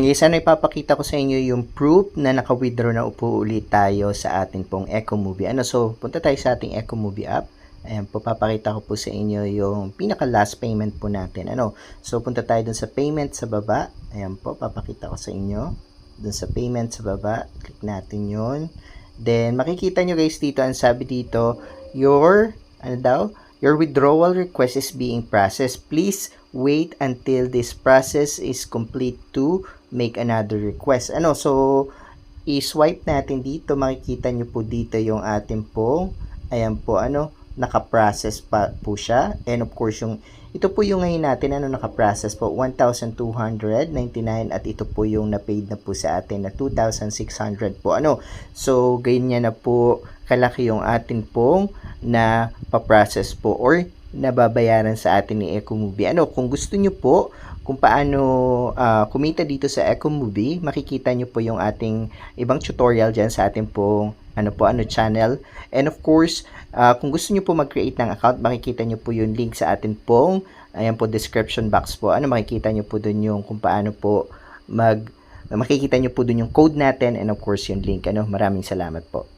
Yes, ano ipapakita ko sa inyo yung proof na naka-withdraw na po ulit tayo sa atin pong Ecomovie. So, punta tayo sa ating Ecomovie app. Ayan po, papakita ko po sa inyo yung pinaka-last payment po natin. So, punta tayo dun sa payment sa baba. Ayan po, papakita ko sa inyo. Dun sa payment sa baba, click natin yun. Then, makikita nyo guys dito, ang sabi dito, your withdrawal request is being processed. Please wait until this process is complete to make another request. So, i-swipe natin dito. Makikita nyo po dito yung ating pong, ayan po, naka-process pa po siya. And of course, ito po yung ngayon natin, naka-process po, 1,299 at ito po yung na-paid na po sa atin na 2,600 po. So, ganyan na po kalaki yung atin pong na pa-process po or nababayaran sa atin ni Ecomovie. Kung gusto nyo po kung paano kumita dito sa Ecomovie, makikita nyo po yung ating ibang tutorial dyan sa ating pong channel. And of course, kung gusto nyo po mag-create ng account, makikita nyo po yung link sa atin pong, ayan po, description box po. Makikita nyo po dun yung kung paano po makikita nyo po dun yung code natin and of course yung link. Maraming salamat po.